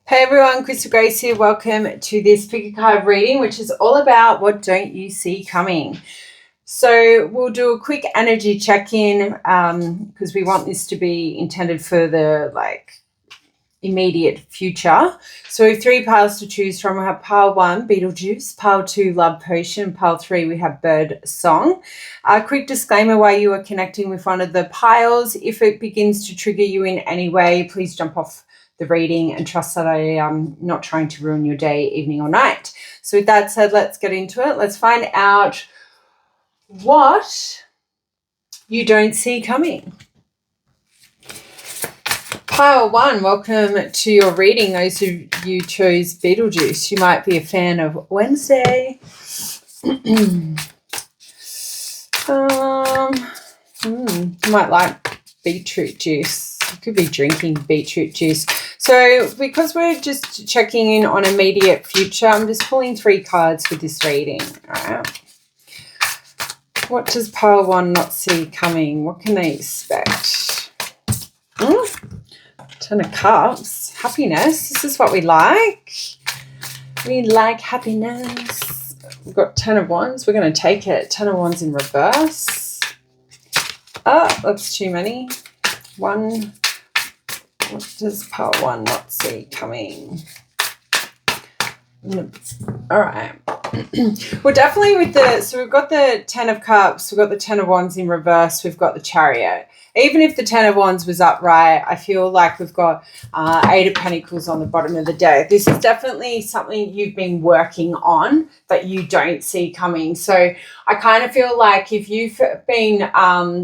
Hey everyone, Crystal Grace here. Welcome to this pickacard reading, which is all about what don't you see coming. So we'll do a quick energy check-in because we want this to be intended for the immediate future. So we have 3 piles to choose from. We have pile 1, Beetlejuice, pile 2, Love Potion, pile 3, we have Bird Song. A quick disclaimer while you are connecting with one of the piles. If it begins to trigger you in any way, please jump off the reading and trust that I am not trying to ruin your day, evening, or night. So with that said, let's get into it. Let's find out what you don't see coming. Pile 1, welcome to your reading. Those of you chose Beetlejuice, you might be a fan of Wednesday. You might like beetroot juice. You could be drinking beetroot juice. So because we're just checking in on immediate future, I'm just pulling 3 cards for this reading. All right. What does pile 1 not see coming? What can they expect? 10 of Cups. Happiness. This is what we like. We like happiness. We've got 10 of Wands. We're going to take it. 10 of Wands in reverse. Oh, that's too many. 1. What does pile 1 not see coming? All right. Well, definitely with so we've got the 10 of Cups, we've got the 10 of Wands in reverse, we've got the Chariot. Even if the 10 of Wands was upright, I feel like we've got 8 of Pentacles on the bottom of the deck. This is definitely something you've been working on that you don't see coming. So I kind of feel like if you've been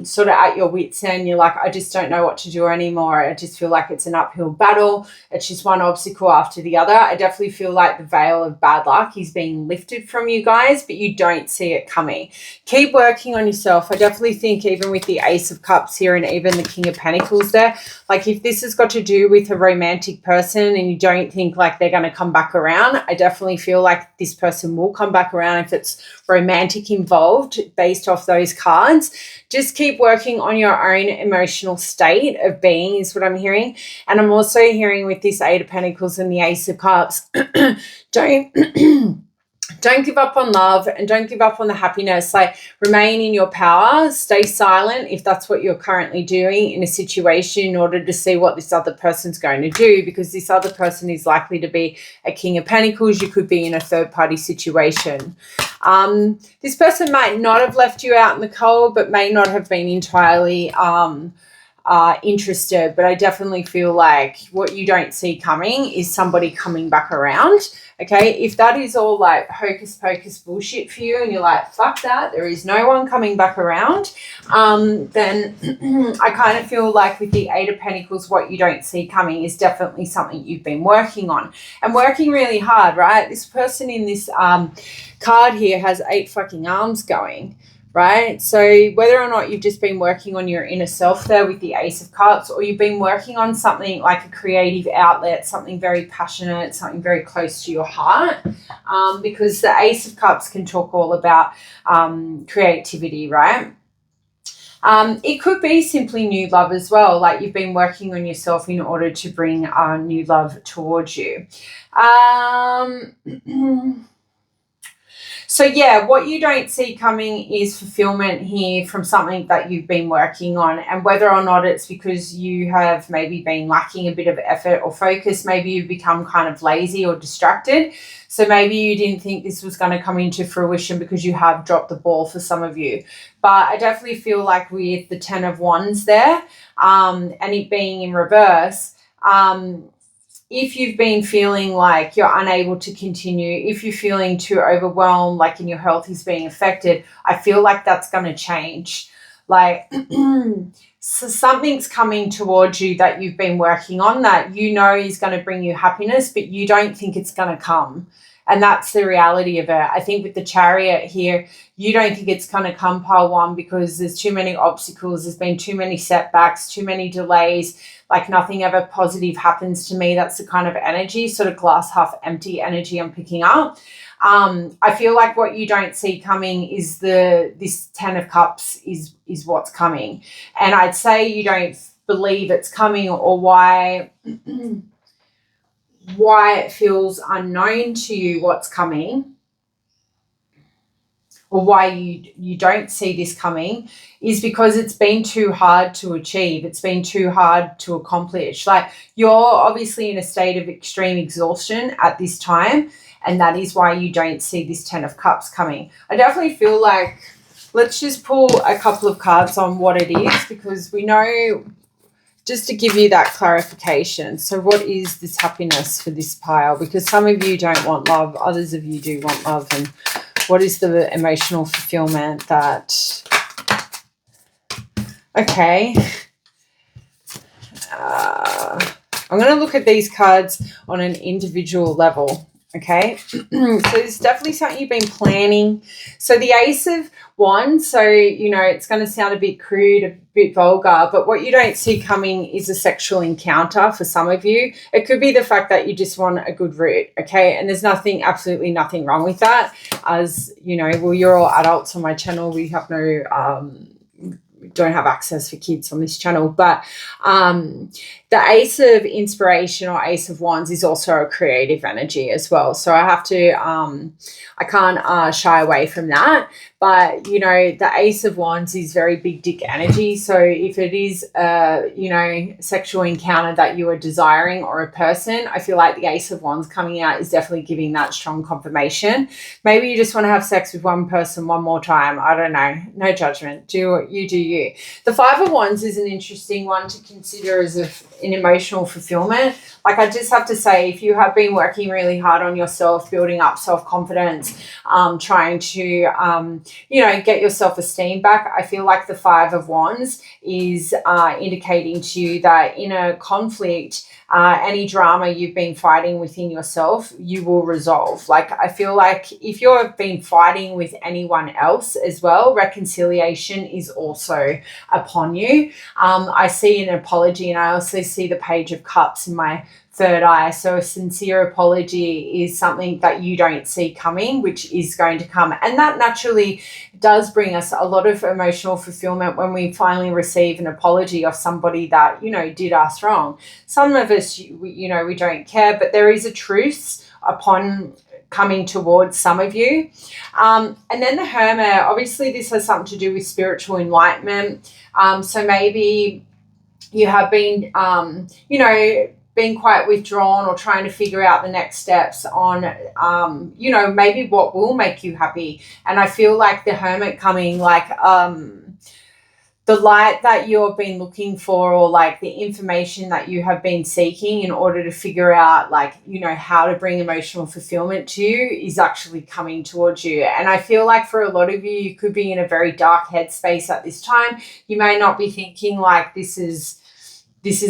sort of at your wits' end, you're like, I just don't know what to do anymore. I just feel like it's an uphill battle. It's just one obstacle after the other. I definitely feel like the veil of bad luck is being lifted from you guys, but you don't see it coming. Keep working on yourself. I definitely think even with the Ace of Cups here and even the King of Pentacles there, like if this has got to do with a romantic person and you don't think like they're going to come back around, I definitely feel like this person will come back around if it's romantic involved based off those cards. Just keep working on your own emotional state of being is what I'm hearing. And I'm also hearing with this 8 of Pentacles and the Ace of Cups, don't give up on love and don't give up on the happiness. Like remain in your power, stay silent if that's what you're currently doing in a situation in order to see what this other person's going to do, because this other person is likely to be a King of Pentacles. You could be in a third party situation. This person might not have left you out in the cold, but may not have been entirely interested, but I definitely feel like what you don't see coming is somebody coming back around. Okay, if that is all like hocus pocus bullshit for you and you're like, fuck that, there is no one coming back around, then I kind of feel like with the 8 of Pentacles, what you don't see coming is definitely something you've been working on and working really hard, right? This person in this card here has 8 fucking arms going. Right? So whether or not you've just been working on your inner self there with the Ace of Cups, or you've been working on something like a creative outlet, something very passionate, something very close to your heart, because the Ace of Cups can talk all about creativity, right? It could be simply new love as well, like you've been working on yourself in order to bring new love towards you. So yeah, what you don't see coming is fulfillment here from something that you've been working on, and whether or not it's because you have maybe been lacking a bit of effort or focus, maybe you've become kind of lazy or distracted. So maybe you didn't think this was going to come into fruition because you have dropped the ball for some of you. But I definitely feel like with the 10 of Wands there, and it being in reverse, if you've been feeling like you're unable to continue, if you're feeling too overwhelmed, like and your health is being affected, I feel like that's going to change. Like so something's coming towards you that you've been working on that you know is going to bring you happiness, but you don't think it's going to come. And that's the reality of it. I think with the Chariot here, you don't think it's going to come, pile 1, because there's too many obstacles. There's been too many setbacks, too many delays. Like nothing ever positive happens to me. That's the kind of energy, sort of glass half empty energy I'm picking up. I feel like what you don't see coming is this 10 of Cups is what's coming. And I'd say you don't believe it's coming, or why why it feels unknown to you what's coming, or why you don't see this coming, is because it's been too hard to achieve. It's been too hard to accomplish. Like, you're obviously in a state of extreme exhaustion at this time, and that is why you don't see this 10 of Cups coming. I definitely feel like, let's just pull a couple of cards on what it is, because we know, just to give you that clarification. So what is this happiness for this pile? Because some of you don't want love, others of you do want love. And what is the emotional fulfillment that... Okay. I'm going to look at these cards on an individual level. Okay, so it's definitely something you've been planning. So the Ace of Wands, so, you know, it's going to sound a bit crude, a bit vulgar, but what you don't see coming is a sexual encounter for some of you. It could be the fact that you just want a good root, okay? And there's nothing, absolutely nothing wrong with that. As, you know, well, you're all adults on my channel. We have no... don't have access for kids on this channel, but the Ace of Inspiration or Ace of Wands is also a creative energy as well. So I have to, I can't shy away from that. But, you know, the Ace of Wands is very big dick energy. So if it is a, you know, sexual encounter that you are desiring, or a person, I feel like the Ace of Wands coming out is definitely giving that strong confirmation. Maybe you just want to have sex with one person one more time. I don't know. No judgment. Do what you do you. The Five of Wands is an interesting one to consider as an emotional fulfillment. Like, I just have to say, if you have been working really hard on yourself, building up self-confidence, trying to, you know, get your self-esteem back, I feel like the Five of Wands is indicating to you that in a conflict, any drama you've been fighting within yourself, you will resolve. Like, I feel like if you've been fighting with anyone else as well, reconciliation is also upon you. I see an apology, and I also see the Page of Cups in my third eye. So a sincere apology is something that you don't see coming, which is going to come. And that naturally does bring us a lot of emotional fulfillment when we finally receive an apology of somebody that, you know, did us wrong. Some of us, you know, we don't care, but there is a truce upon coming towards some of you. And then the Hermit, obviously this has something to do with spiritual enlightenment. So maybe you have been, you know, being quite withdrawn or trying to figure out the next steps on, you know, maybe what will make you happy. And I feel like the Hermit coming, like, the light that you've been looking for, or like the information that you have been seeking in order to figure out, like, you know, how to bring emotional fulfillment to you, is actually coming towards you. And I feel like for a lot of you, you could be in a very dark headspace at this time. You may not be thinking like this is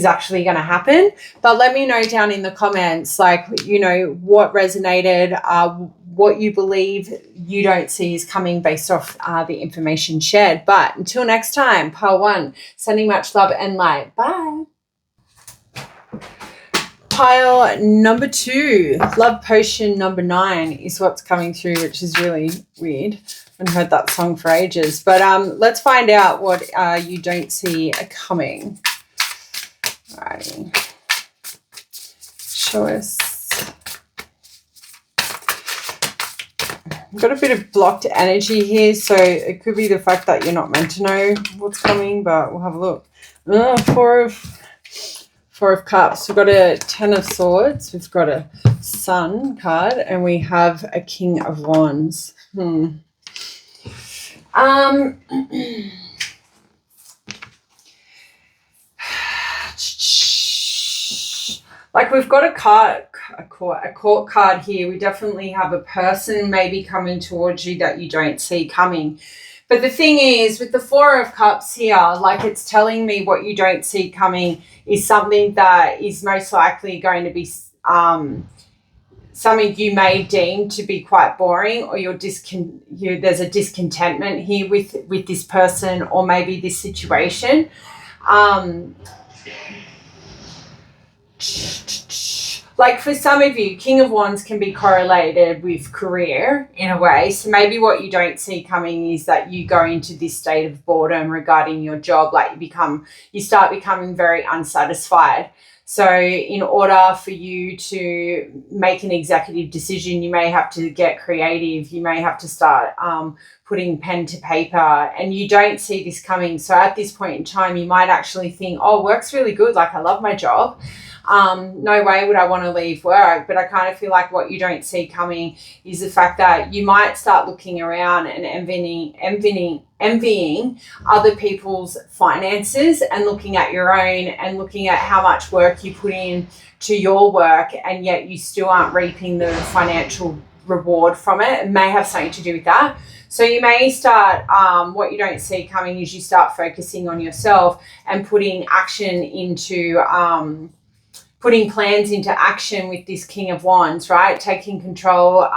actually going to happen, but let me know down in the comments, like, you know, what resonated, what you believe you don't see is coming based off the information shared. But until next time, pile 1, sending much love and light. Bye. Pile number 2, love potion number 9 is what's coming through, which is really weird. I haven't heard that song for ages, but let's find out what you don't see coming. Alrighty. Show us. I've got a bit of blocked energy here, so it could be the fact that you're not meant to know what's coming, but we'll have a look. Four of Cups. We've got a 10 of Swords. We've got a Sun card, and we have a King of Wands. Like, we've got a court card here. We definitely have a person maybe coming towards you that you don't see coming. But the thing is, with the Four of Cups here, like, it's telling me what you don't see coming is something that is most likely going to be something you may deem to be quite boring, or there's a discontentment here with this person, or maybe this situation. Like, for some of you, King of Wands can be correlated with career in a way. So maybe what you don't see coming is that you go into this state of boredom regarding your job. Like, you start becoming very unsatisfied. So in order for you to make an executive decision, you may have to get creative. You may have to start putting pen to paper, and you don't see this coming. So at this point in time, you might actually think, oh, work's really good. Like, I love my job. No way would I want to leave work. But I kind of feel like what you don't see coming is the fact that you might start looking around and envying other people's finances and looking at your own and looking at how much work you put in to your work, and yet you still aren't reaping the financial reward from it. It may have something to do with that. So you may start, what you don't see coming is you start focusing on yourself and putting plans into action with this King of Wands, right? Taking control,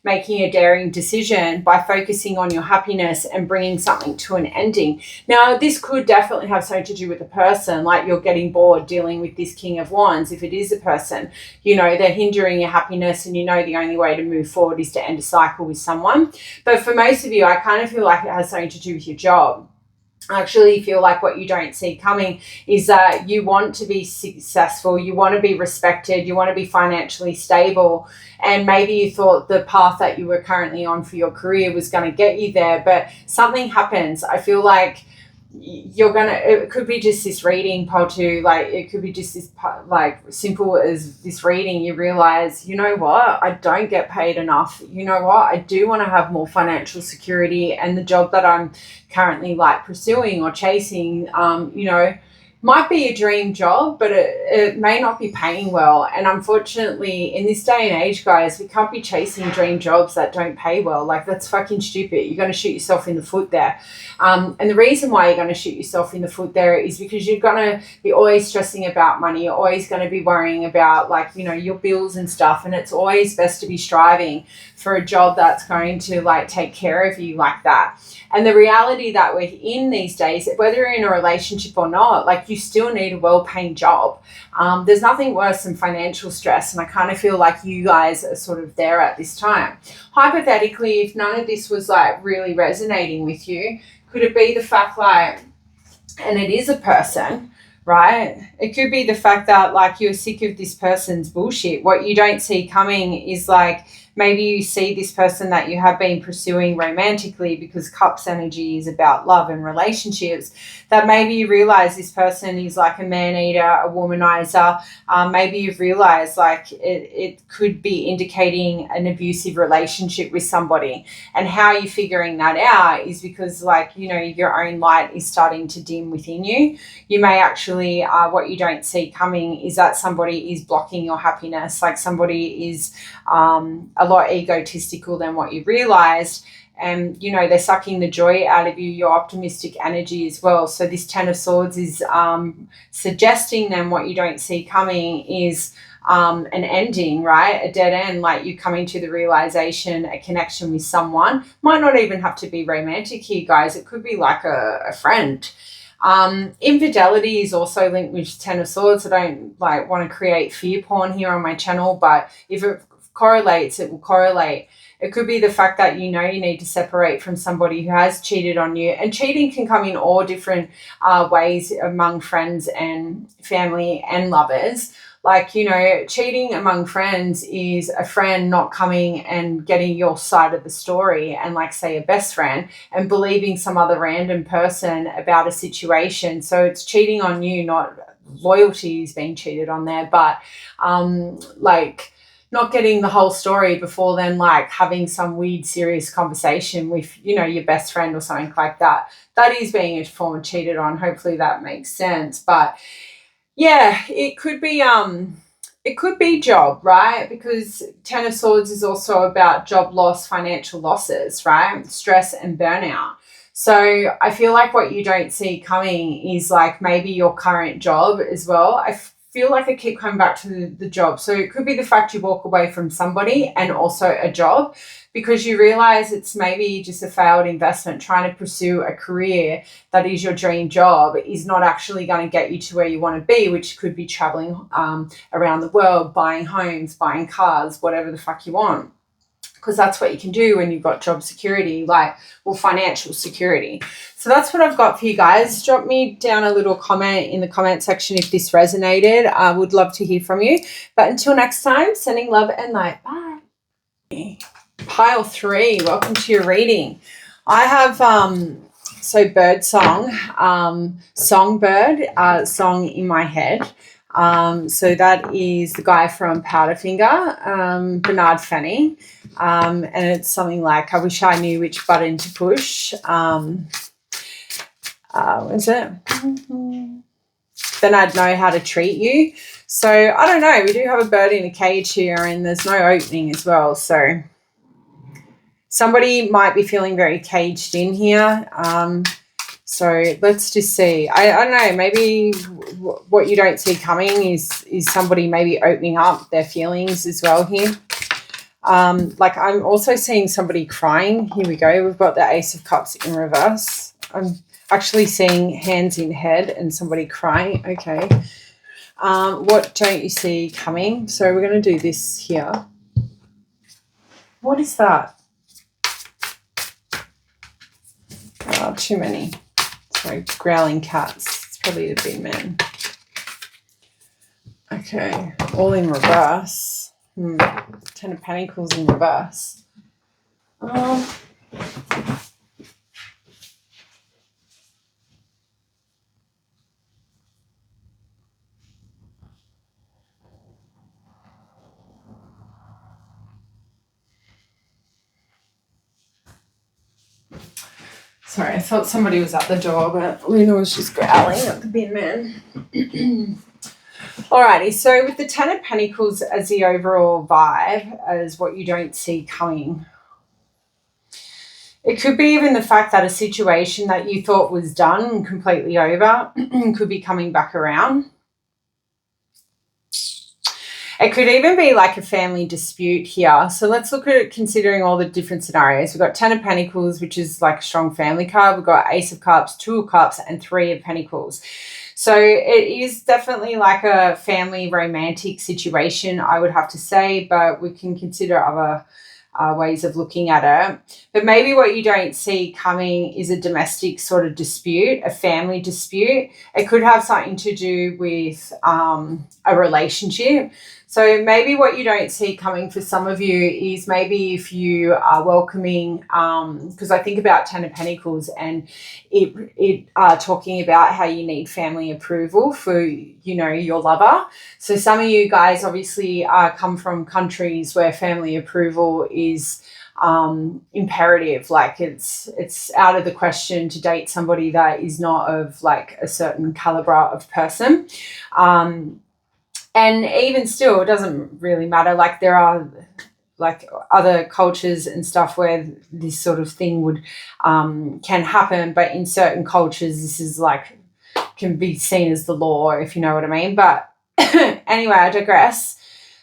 making a daring decision by focusing on your happiness and bringing something to an ending. Now, this could definitely have something to do with a person, like you're getting bored dealing with this King of Wands. If it is a person, they're hindering your happiness, and the only way to move forward is to end a cycle with someone. But for most of you, I kind of feel like it has something to do with your job. I actually feel like what you don't see coming is that you want to be successful, you want to be respected, you want to be financially stable, and maybe you thought the path that you were currently on for your career was going to get you there, but something happens. I feel like it could be just this reading, Potu, like it could be just this, like simple as this reading, you realize, you know what, I don't get paid enough. You know what, I do want to have more financial security, and the job that I'm currently like pursuing or chasing, might be a dream job, but it may not be paying well. And unfortunately, in this day and age, guys, we can't be chasing dream jobs that don't pay well. Like, that's fucking stupid. You're going to shoot yourself in the foot there. And the reason why you're going to shoot yourself in the foot there is because you're going to be always stressing about money. You're always going to be worrying about, like, your bills and stuff. And it's always best to be striving for a job that's going to, like, take care of you like that. And the reality that we're in these days, whether you're in a relationship or not, like, you still need a well-paying job. There's nothing worse than financial stress, and I kind of feel like you guys are sort of there at this time. Hypothetically, if none of this was like really resonating with you, could it be the fact, like, and it is a person, right? It could be the fact that, like, you're sick of this person's bullshit. What you don't see coming is, like, maybe you see this person that you have been pursuing romantically, because Cups energy is about love and relationships, that maybe you realize this person is like a man-eater, a womanizer. Maybe you've realized, like, it could be indicating an abusive relationship with somebody. And how you're figuring that out is because, like, your own light is starting to dim within you. You may actually, what you don't see coming is that somebody is blocking your happiness. Like, somebody is a lot egotistical than what you realized, and they're sucking the joy out of you, your optimistic energy as well. So this Ten of Swords is suggesting then what you don't see coming is an ending, right? A dead end, like you coming to the realization, a connection with someone. Might not even have to be romantic here, guys. It could be like a friend. Infidelity is also linked with Ten of Swords. I don't want to create fear porn here on my channel, but if it correlates, it will correlate. It could be the fact that you need to separate from somebody who has cheated on you. And cheating can come in all different ways among friends and family and lovers. Like, cheating among friends is a friend not coming and getting your side of the story, and, like, say, a best friend, and believing some other random person about a situation. So it's cheating on you, not loyalty is being cheated on there, but not getting the whole story before then, like, having some weird, serious conversation with, your best friend or something like that. That is being a form of cheated on. Hopefully that makes sense. But yeah, it could be job, right? Because Ten of Swords is also about job loss, financial losses, right? Stress and burnout. So I feel like what you don't see coming is, like, maybe your current job as well. I feel like I keep coming back to the job. So it could be the fact you walk away from somebody and also a job, because you realize it's maybe just a failed investment. Trying to pursue a career that is your dream job is not actually going to get you to where you want to be, which could be traveling around the world, buying homes, buying cars, whatever the fuck you want. because that's what you can do when you've got job security, financial security. So that's what I've got for you guys. Drop me down a little comment in the comment section if this resonated. I would love to hear from you. But until next time, sending love and light. Bye. Pile 3, welcome to your reading. I have bird song, songbird song in my head. So that is the guy from Powderfinger, Bernard Fanning. And it's something like, I wish I knew which button to push. What is it? Then I'd know how to treat you. So I don't know. We do have a bird in a cage here and there's no opening as well. So somebody might be feeling very caged in here. So let's just see. I don't know. Maybe what you don't see coming is somebody maybe opening up their feelings as well here. I'm also seeing somebody crying. Here we go. We've got the Ace of Cups in reverse. I'm actually seeing hands in head and somebody crying. Okay. What don't you see coming? So we're going to do this here. What is that? Oh, too many. Sorry, growling cats. It's probably the big man. Okay, all in reverse. 10 of Pentacles in reverse. Sorry, I thought somebody was at the door, but Luna was just growling at the bin man. Alrighty, so with the 10 of Pentacles as the overall vibe, as what you don't see coming. It could be even the fact that a situation that you thought was done and completely over could be coming back around. It could even be like a family dispute here. So let's look at it considering all the different scenarios. We've got 10 of Pentacles, which is like a strong family card. We've got Ace of Cups, 2 of Cups, and 3 of Pentacles. So it is definitely like a family romantic situation, I would have to say, but we can consider other ways of looking at it. But maybe what you don't see coming is a domestic sort of dispute, a family dispute. It could have something to do with a relationship. So maybe what you don't see coming for some of you is maybe if you are welcoming, because I think about 10 of Pentacles and it talking about how you need family approval for, your lover. So some of you guys obviously come from countries where family approval is imperative. Like it's out of the question to date somebody that is not of like a certain caliber of person. And even still, it doesn't really matter. Like there are like other cultures and stuff where this sort of thing would can happen, but in certain cultures this is like can be seen as the law, if you know what I mean. But anyway, I digress.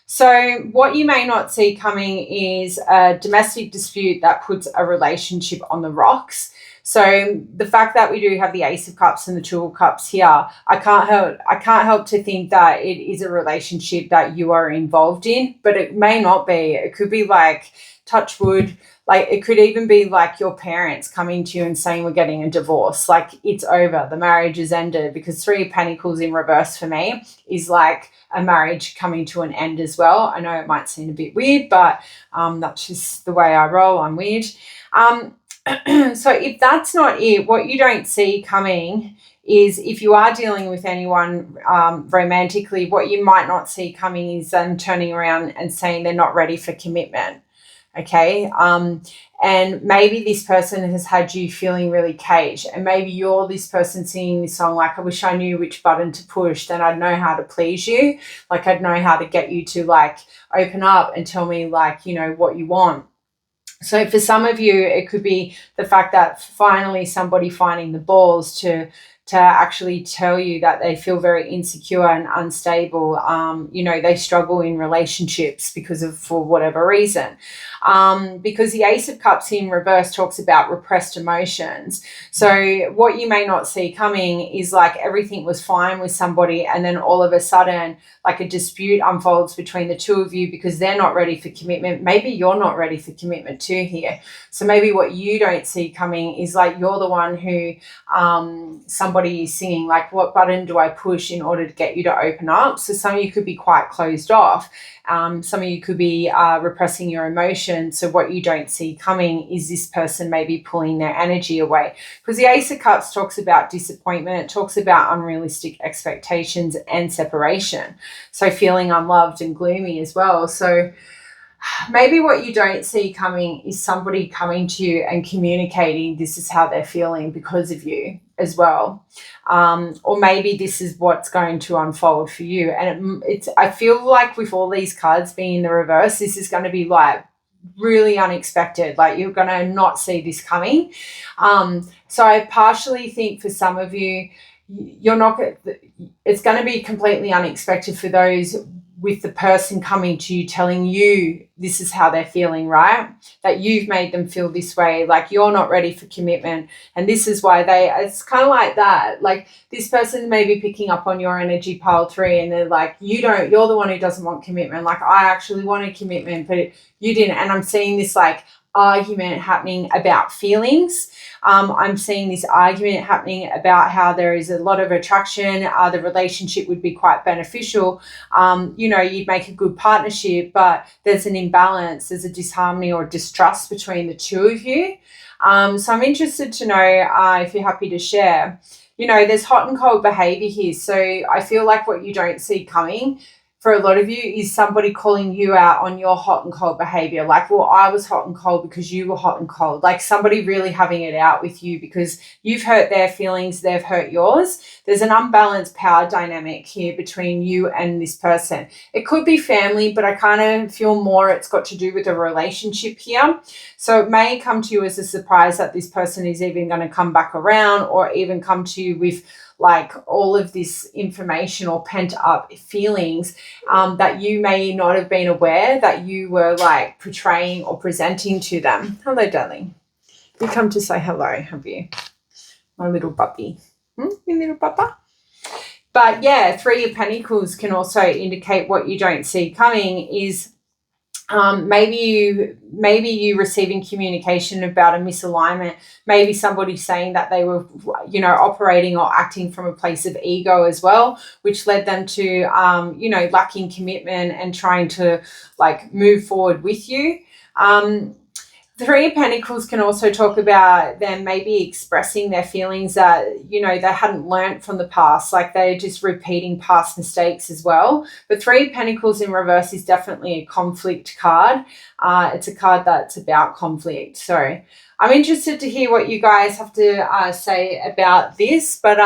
So what you may not see coming is a domestic dispute that puts a relationship on the rocks. So the fact that we do have the Ace of Cups and the 2 of Cups here, I can't help to think that it is a relationship that you are involved in, but it may not be. It could be like, touch wood, like it could even be like your parents coming to you and saying we're getting a divorce, like it's over, the marriage is ended, because 3 of Pentacles in reverse for me is like a marriage coming to an end as well. I know it might seem a bit weird, but that's just the way I roll. I'm weird. So if that's not it, what you don't see coming is if you are dealing with anyone romantically, what you might not see coming is them turning around and saying they're not ready for commitment. Okay. And maybe this person has had you feeling really caged, and maybe you're this person singing this song like, I wish I knew which button to push, then I'd know how to please you. Like I'd know how to get you to like open up and tell me like, what you want. So for some of you, it could be the fact that finally somebody finding the balls to to actually tell you that they feel very insecure and unstable. They struggle in relationships for whatever reason. Because the Ace of Cups in reverse talks about repressed emotions. So what you may not see coming is like everything was fine with somebody, and then all of a sudden, like a dispute unfolds between the two of you because they're not ready for commitment. Maybe you're not ready for commitment too here. So maybe what you don't see coming is like you're the one who somebody is singing, like, what button do I push in order to get you to open up? So some of you could be quite closed off. Some of you could be repressing your emotions. So what you don't see coming is this person maybe pulling their energy away. Because the Ace of Cups talks about disappointment. It talks about unrealistic expectations and separation. So feeling unloved and gloomy as well. So maybe what you don't see coming is somebody coming to you and communicating this is how they're feeling because of you as well. Or maybe this is what's going to unfold for you. And I feel like with all these cards being in the reverse, this is going to be like really unexpected. Like you're going to not see this coming. So I partially think for some of you, it's going to be completely unexpected for those with the person coming to you telling you this is how they're feeling, right? That you've made them feel this way, like you're not ready for commitment. And this is why it's kind of like that. Like this person may be picking up on your energy pile 3 and they're like, you're the one who doesn't want commitment. Like I actually wanted commitment, but you didn't. And I'm seeing this like argument happening about feelings. I'm seeing this argument happening about how there is a lot of attraction. The relationship would be quite beneficial. You'd make a good partnership, but there's an imbalance. There's a disharmony or distrust between the two of you. So I'm interested to know if you're happy to share. There's hot and cold behavior here. So I feel like what you don't see coming for a lot of you is somebody calling you out on your hot and cold behavior. Like, well, I was hot and cold because you were hot and cold. Like somebody really having it out with you because you've hurt their feelings, they've hurt yours. There's an unbalanced power dynamic here between you and this person. It could be family, but I kind of feel more it's got to do with a relationship here. So it may come to you as a surprise that this person is even going to come back around or even come to you with like all of this information or pent up feelings that you may not have been aware that you were like portraying or presenting to them. Hello, darling. You come to say hello, have you? My little puppy. Your little papa? But yeah, 3 of Pentacles can also indicate what you don't see coming is maybe you receiving communication about a misalignment, maybe somebody saying that they were, operating or acting from a place of ego as well, which led them to, lacking commitment and trying to like move forward with you. 3 of Pentacles can also talk about them maybe expressing their feelings that, they hadn't learned from the past, like they're just repeating past mistakes as well. But 3 of Pentacles in reverse is definitely a conflict card. It's a card that's about conflict. So I'm interested to hear what you guys have to say about this, but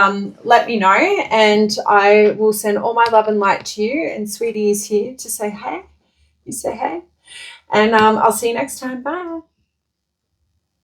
let me know and I will send all my love and light to you. And Sweety is here to say hey. You say hey. And I'll see you next time. Bye.